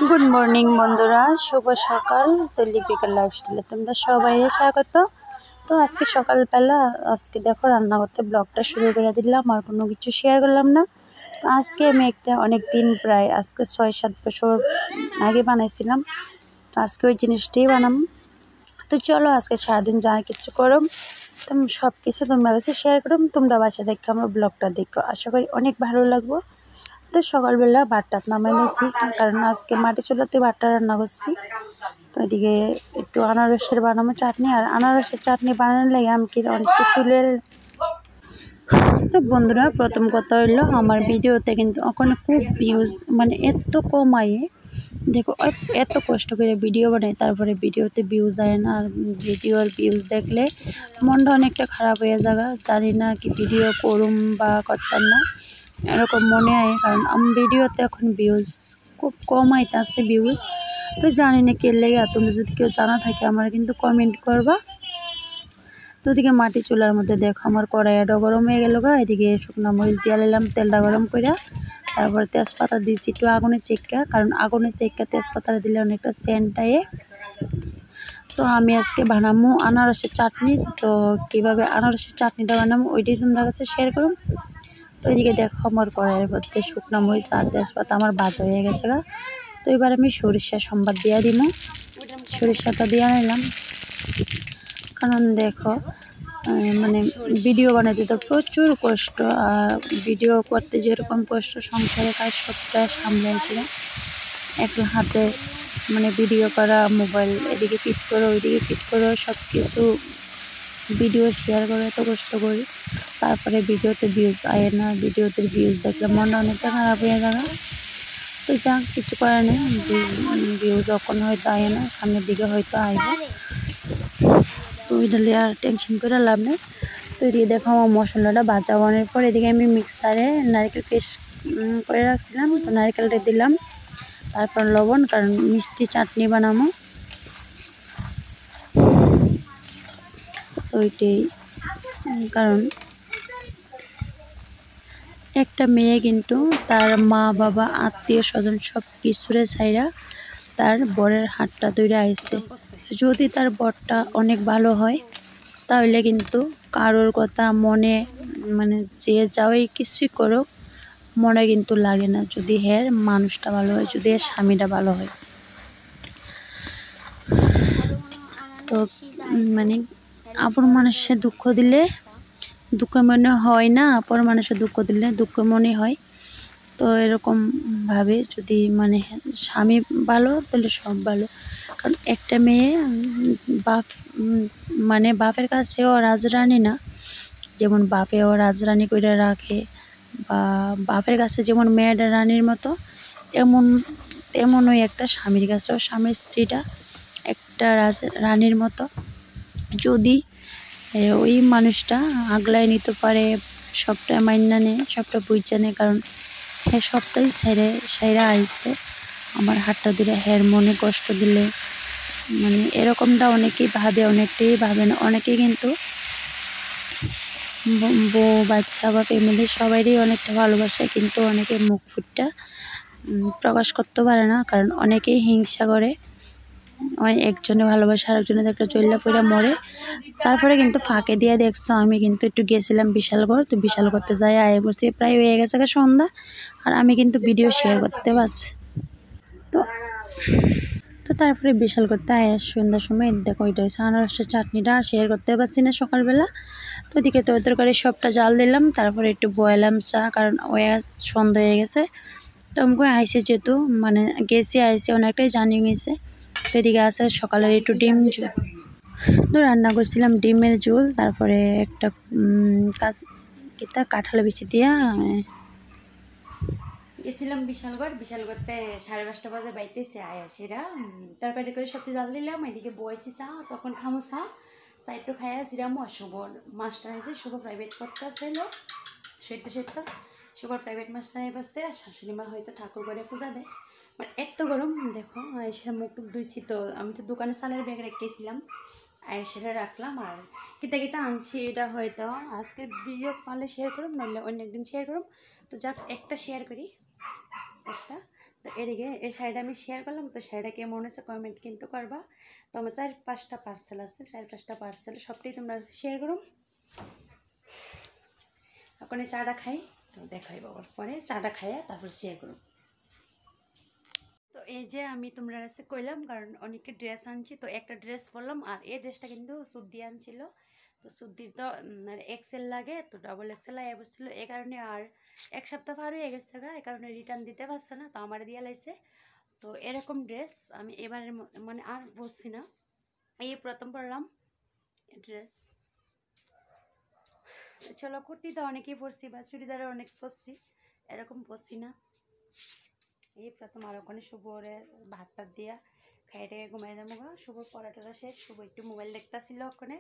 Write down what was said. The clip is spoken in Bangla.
গুড মর্নিং বন্ধুরা, শুভ সকাল। তো লিপিকার লাইফস্টাইলে তোমরা সবাই স্বাগত। তো আজকে সকালবেলা দেখো রান্না করতে ব্লগটা শুরু করে দিলাম, আর কোনো কিছু শেয়ার করলাম না। তো আজকে আমি একটা অনেক দিন, প্রায় আজকে 6-7 বছর আগে বানাইছিলাম। তো আজকে ওই জিনিসটাই বানাবো। তো চলো আজকে সারাদিন যা কিছু করো তো সব কিছু তোমার কাছে শেয়ার করো। তোমরা বাসা দেখো, আমার ব্লগটা দেখো, আশা করি অনেক ভালো লাগবো। তো সকালবেলা ভাতটা নামাই নিয়েছি, কারণ আজকে মাটি চুলাতে ভাতটা রান্না করছি। তো এদিকে একটু আনারসের বানাবো চাটনি, আর আনারসের চাটনি বানানোর লাগে আমি কি অনেক কিছু। তো বন্ধুরা, প্রথম কথা হইলো আমার ভিডিওতে কিন্তু ওখানে খুব ভিউজ, মানে এত কম আয়ে। দেখো এত কষ্ট করে ভিডিও বানাই, তারপরে ভিডিওতে ভিউজ আয় না। আর ভিডিওর ভিউজ দেখলে মনটা অনেকটা খারাপ হয়ে যাবে। জানি না কি ভিডিও করুম বা করতাম না, এরকম মনে হয়। কারণ আমি ভিডিওতে এখন ভিউজ খুব কম আইতাছে ভিউজ। তো জানি না কে লেগে, তুমি যদি কেউ জানা থাকে আমার কিন্তু কমেন্ট করবা। তো ওদিকে মাটি চুলার মধ্যে দেখো আমার কড়াইটা গরম হয়ে গেল গা। এদিকে শুকনো মরিচ দিয়ে নিলাম, তেলটা গরম করে, তারপর তেজপাতা দিয়েছি একটু আগুনে চেক্কা, কারণ আগুনে চেক্কা তেজপাতা দিলে অনেকটা সেন্ট আয়ে। তো আমি আজকে বানাবো আনারসের চাটনি। তো কীভাবে আনারসের চাটনিটা বানাবো ওইটাই তোমরা কাছে শেয়ার করুন। তো এদিকে দেখো আমার কড়াইয়ের মধ্যে শুকনো মরিচ আর তেজপাতা আমার ভাজা হয়ে গেছে গা। তো এবার আমি সরিষা সম্বাদ দিয়ে দিব, সরিষাটা দিয়ে নিলাম। কারণ দেখো মানে ভিডিও বানাইতে তো প্রচুর কষ্ট, আর ভিডিও করতে যেরকম কষ্ট, সংসারের কাজ সবটা সামলাইতে এক হাতে, মানে ভিডিও করা, মোবাইল এদিকে ফিট করো ওইদিকে ফিট করো, সব কিছু ভিডিও শেয়ার করে এত কষ্ট করি। তারপরে ভিডিওতে ভিউজ আয় না, ভিডিওতে ভিউজ দেখলে মনটা অনেকটা খারাপ হয়ে যাবে। তো যা কিছু করে না, ভিউজ যখন হয়তো আয় না, সামনের দিকে হয়তো আইব। তো ওইটা আর টেনশন করে লাভ নেই। তো এদিকে দেখো আমার মশলাটা ভাজা বানানোর পর এদিকে আমি মিক্সারে নারকেল পেস্ট করে রাখছিলাম, তো নারকেলটা দিলাম, তারপর লবণ, কারণ মিষ্টি চাটনি বানাবো। তো ওইটাই কারণ একটা মেয়ে কিন্তু তার মা বাবা আত্মীয় স্বজন সব কিছুরে ছাইরা তার বরের হাতটা ধরে আইছে। যদি তার বরটা অনেক ভালো হয় তাহলে কিন্তু কারোর কথা মনে, মানে যে যাওয়াই কিছুই করুক মনে কিন্তু লাগে না, যদি হের মানুষটা ভালো হয়, যদি এর স্বামীটা ভালো হয়। তো মানে আপন মানুষে দুঃখ দিলে দুঃখ মনে হয় না, অপর মানুষের দুঃখ দিলে দুঃখ মনে হয়। তো এরকম ভাবে যদি মানে স্বামী ভালো তাহলে সব ভালো। কারণ একটা মেয়ে বাপ, মানে বাপের কাছেও রাজরানী না, যেমন বাপেও রাজরানী করে রাখে, বা বাপের কাছে যেমন মেয়েটা রানীর মতো, তেমনই একটা স্বামীর কাছেও স্বামীর স্ত্রীটা একটা রানীর মতো। যদি ওই মানুষটা আগলায় নিতে পারে, সবটা মাইনা নেয়, সবটা বুঝা নেয়। কারণ হ্যাঁ সবটাই সাইরা আইছে আমার হাতটা দিলে, হ্যার মনে কষ্ট দিলে, মানে এরকমটা অনেকেই ভাবে, অনেকটাই ভাবে না। অনেকেই কিন্তু বউ বাচ্চা বা ফ্যামিলি সবাইরই অনেকটা ভালোবাসে, কিন্তু অনেকে মুখ ফুটটা প্রকাশ করতে পারে না, কারণ অনেকেই হিংসা করে। একজনে ভালোবাসে আরেকজনে দেখলে চল্লা ফুইরা মরে। তারপরে কিন্তু ফাঁকে দিয়ে দেখছো আমি কিন্তু একটু গেছিলাম বিশালগড়। তো বিশালগড়তে যাই আয় বসে প্রায় হয়ে গেছে সন্ধ্যা, আর আমি কিন্তু ভিডিও শেয়ার করতে পারছি। তো তো তারপরে বিশাল করতে আয় সন্ধ্যার সময় দেখো ওইটা হয়েছে আনারসের চাটনিটা শেয়ার করতে পারছি না সকালবেলা। তো ওদিকে তরকারি সবটা জাল দিলাম, তারপরে একটু বয়লাম চা, কারণ ওই সন্ধ্যা হয়ে গেছে। তো আমাকে আইসে যেহেতু মানে গেছি আইসে অনেকটাই জানি গেছে। তো এদিকে আসে সকালের একটু ডিম তো রান্না করছিলাম, ডিমের ঝোল, তারপরে একটা কাঁঠাল বিচি দিয়া গেছিলাম বিশালগড়। বিশালগড়তে 5:30 বাজে বাইতেছে আয়াসিরা তরকারি করে সবজি জাল দিলাম, এদিকে বয়েছি চা, তখন খামো চা একটু খাইয়া জিরামো। আর শুভ মাস্টার হয়েছে, শুভ প্রাইভেট করতে ছিল সত্য শুভর প্রাইভেট মাস্টার হয়ে পাচ্ছে। আর শাশুড়ি মা হয়তো ঠাকুর করে পূজা দেয়। মানে এত গরম দেখো, আয়েসের মুখ টুক ধুইছি। তো আমি তো দোকানে চালের ব্যাগ রেখেছিলাম, আয়েসেরা রাখলাম। আর কিতা আনছি এটা হয়তো আজকে ভিডিও পারলে শেয়ার করুম, নইলে অন্য একদিন শেয়ার করুম। তো যাক একটা শেয়ার করি, একটা তো এদিকে এই শাড়িটা আমি শেয়ার করলাম, তো শাড়িটা কেমন হয়েছে কমেন্ট কিন্তু করবা। তো আমার 4-5টা পার্সেল আছে, 4-5টা পার্সেল সবটাই তোমরা শেয়ার করো। ওখানে চাটা খাই, তো দেখাই বাবার পরে চাটা খাইয়া তারপরে শেয়ার করো। তো এই যে আমি তোমরা কাছে কইলাম, কারণ অনেকে ড্রেস আনছি, তো একটা ড্রেস পরলাম, আর এই ড্রেসটা কিন্তু সুদ্দি আনছিল। তো সুদ্দির তো এক্সেল লাগে, তো ডবল এক্সেল আয়া বসছিল, এই কারণে আর 1 সপ্তাহ পার হয়ে গেছে গা, এই কারণে রিটার্ন দিতে পারছে না, তো আমার দিয়ে লাইছে। তো এরকম ড্রেস আমি এবারে মানে আর পরছি না, এই প্রথম পরলাম ড্রেস। চলো, কুর্তি তো অনেকেই পরছি বা চুড়িদারও অনেক পরছি, এরকম পরছি না, এই প্রথম। আর ওখানে শুভরে ভাত টাত দিয়া খাইয়ে ঘুমাই যাবো গা। শুভ পড়াটা শেষ, শুভ একটু মোবাইল দেখতেছিল ওখানে।